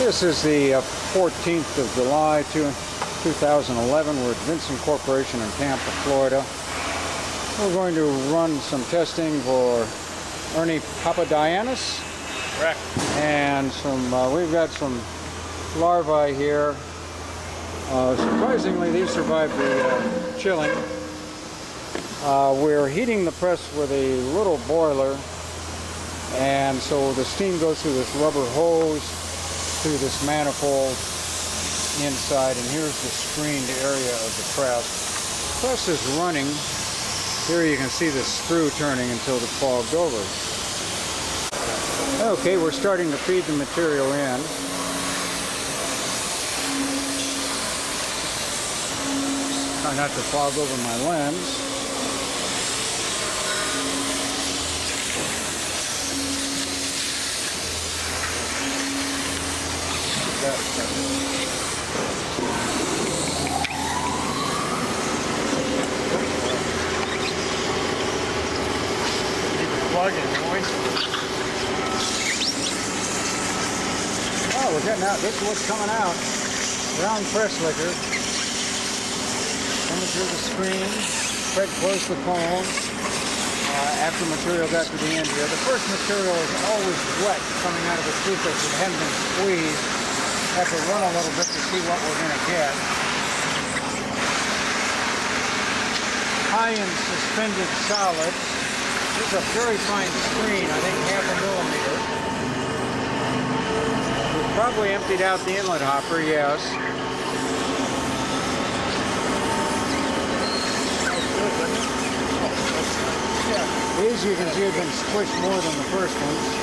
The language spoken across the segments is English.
This is the 14th of July, 2011. We're at Vincent Corporation in Tampa, Florida. We're going to run some testing for Ernie Papadianis. Correct. And we've got some larvae here. Surprisingly, these survived the chilling. We're heating the press with a little boiler, and so the steam goes through this rubber hose through this manifold inside, and here's the screened area of the press. The press is running. Here you can see the screw turning until it's fogged over. Okay, we're starting to feed the material in. Try not to fog over my lens. Plug in noise. Oh, we're getting out. This is what's coming out. Brown press liquor. Coming through the screen. Spread close to the cone. After material got to the end here. The first material is always wet coming out of the toothpick. It hasn't been squeezed. Have to run a little bit to see what we're going to get. High in suspended solids. This is a very fine screen, I think half a millimeter. We've probably emptied out the inlet hopper, yes. These you can see have been squished more than the first ones.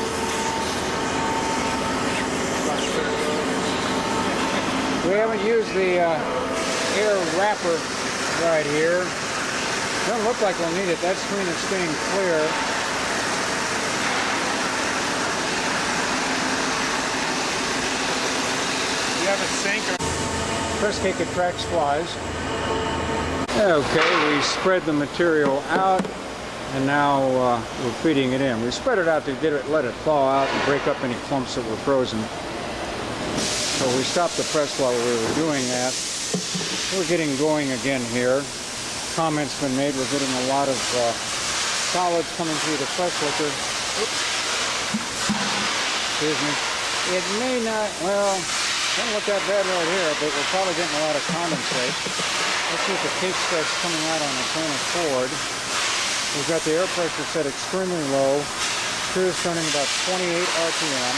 We haven't used the air wrapper right here. Doesn't look like we'll need it. That screen is staying clear. You have a sink or... Press cake attracts flies. Okay, we spread the material out, and now we're feeding it in. We spread it out to let it thaw out and break up any clumps that were frozen. So we stopped the press while we were doing that. We're getting going again here. Comments been made. We're getting a lot of solids coming through the press liquor. Oops. Excuse me. It may not, well, doesn't look that bad right here, but we're probably getting a lot of condensate. Let's see if the cake starts coming out on its own accord. We've got the air pressure set extremely low. Cruise turning about 28 RPM.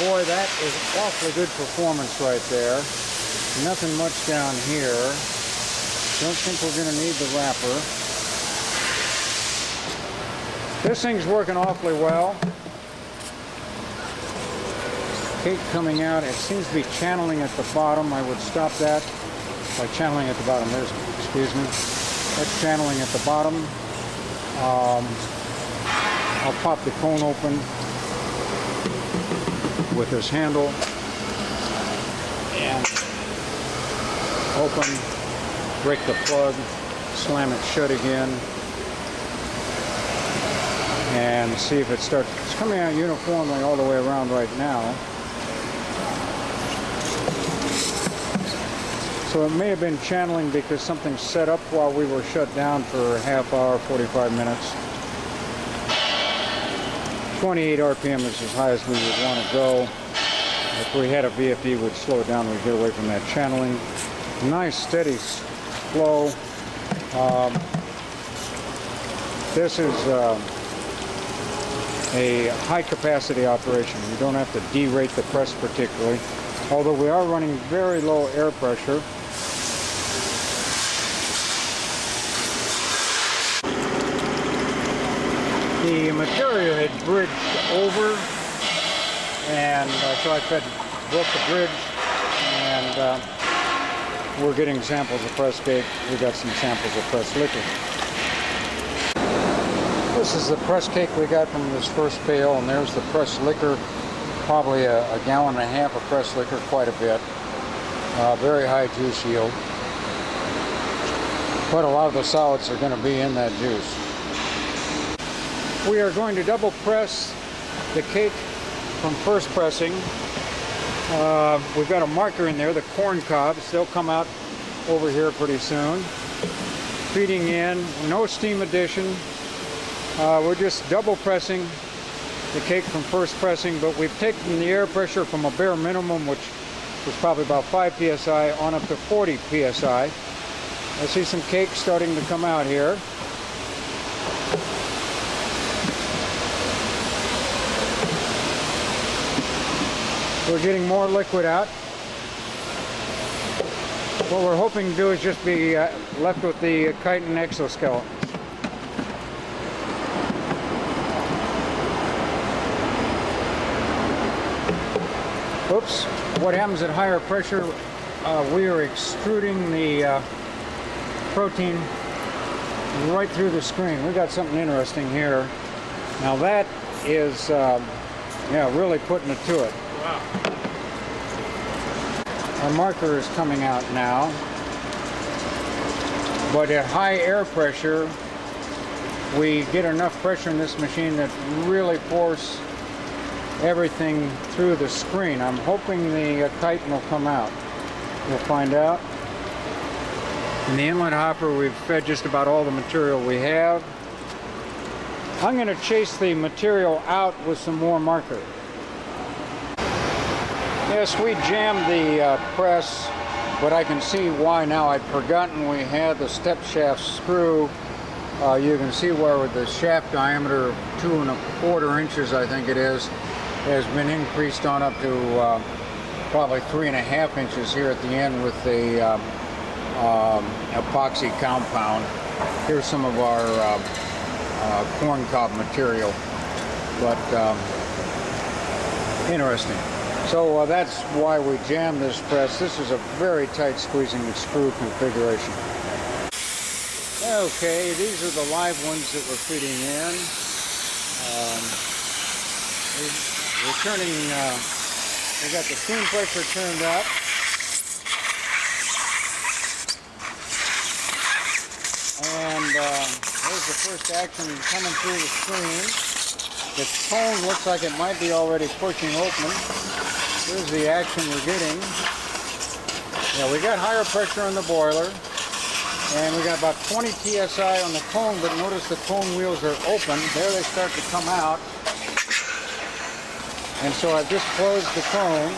Boy, that is awfully good performance right there. Nothing much down here. Don't think we're going to need the wrapper. This thing's working awfully well. Cake coming out. It seems to be channeling at the bottom. I would stop that by channeling at the bottom. Excuse me. That's channeling at the bottom. I'll pop the cone open with this handle and open. Break the plug, slam it shut again, and see if it starts. It's coming out uniformly all the way around right now. So it may have been channeling because something set up while we were shut down for a half hour, 45 minutes. 28 RPM is as high as we would want to go. If we had a VFD, we'd slow it down. We'd get away from that channeling. Nice, steady flow. This is a high capacity operation. You don't have to derate the press particularly, although we are running very low air pressure. The material had bridged over, and so I broke the bridge, and we're getting samples of press cake. We got some samples of press liquor. This is the press cake we got from this first pail, and there's the press liquor. Probably a gallon and a half of press liquor, quite a bit. Very high juice yield. But a lot of the solids are going to be in that juice. We are going to double press the cake from first pressing. We've got a marker in there, the corn cobs. They'll come out over here pretty soon. Feeding in, no steam addition. We're just double pressing the cake from first pressing, but we've taken the air pressure from a bare minimum, which was probably about 5 psi, on up to 40 psi. I see some cake starting to come out here. We're getting more liquid out. What we're hoping to do is just be left with the chitin exoskeleton. Oops. What happens at higher pressure, we are extruding the protein right through the screen. We've got something interesting here. Now that is, yeah, really putting it to it. Wow. Our marker is coming out now, but at high air pressure, we get enough pressure in this machine that really force everything through the screen. I'm hoping the chitin will come out. We'll find out. In the inlet hopper, we've fed just about all the material we have. I'm going to chase the material out with some more marker. Yes, we jammed the press, but I can see why now. I'd forgotten we had the step shaft screw. You can see where the shaft diameter of 2 1/4 inches, I think it is, has been increased on up to probably 3 1/2 inches here at the end with the epoxy compound. Here's some of our corn cob material, but interesting. So that's why we jammed this press. This is a very tight squeezing and screw configuration. Okay, these are the live ones that we're feeding in. We're turning, we got the steam pressure turned up. And there's the first action coming through the screen. The cone looks like it might be already pushing open. Here's the action we're getting. Yeah, we got higher pressure on the boiler, and we got about 20 psi on the cone, but notice the cone wheels are open. There they start to come out. And so I've just closed the cone.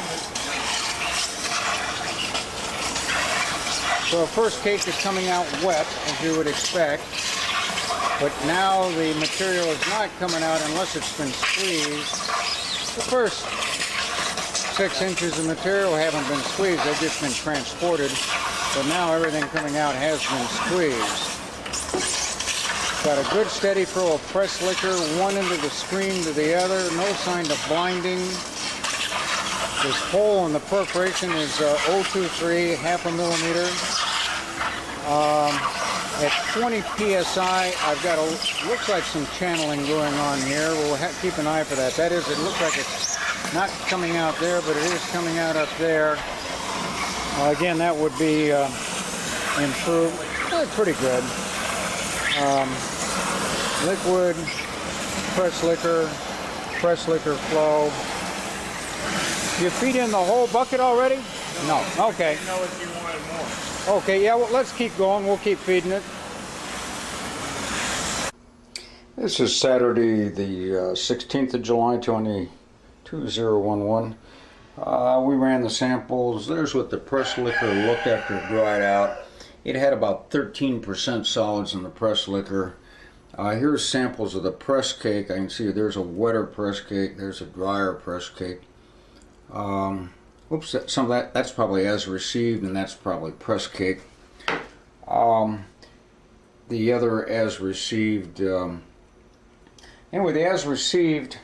So the first cake is coming out wet, as you would expect. But now the material is not coming out unless it's been squeezed. The first 6 inches of material haven't been squeezed, they've just been transported. But now everything coming out has been squeezed. Got a good steady flow of press liquor, one into the screen to the other, no sign of blinding. This hole in the perforation is 0.23, 1/2 millimeter. At 20 psi, I've got looks like some channeling going on here. We'll keep an eye for that. That is, it looks like it's not coming out there, but it is coming out up there. Again, that would be improved. Pretty good. Liquid, press liquor flow. You feed in the whole bucket already? No. Okay. I know if you wanted more. Okay, yeah, well, let's keep going. We'll keep feeding it. This is Saturday, the 16th of July, 2011. We ran the samples. There's what the press liquor looked after it dried out. It had about 13% solids in the press liquor. Here's samples of the press cake. I can see there's a wetter press cake. There's a drier press cake. Oops, some of that's probably as received, and that's probably press cake. The other as received, anyway, the as received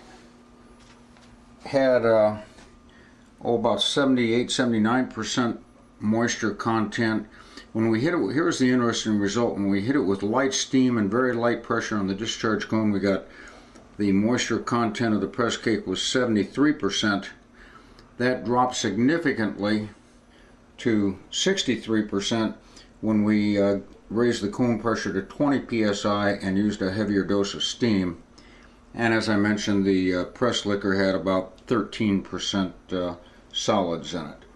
had about 78-79% moisture content. When we hit it, here's the interesting result. When we hit it with light steam and very light pressure on the discharge cone, we got the moisture content of the press cake was 73%. That dropped significantly to 63% when we raised the cone pressure to 20 psi and used a heavier dose of steam. And as I mentioned, the press liquor had about 13% solids in it.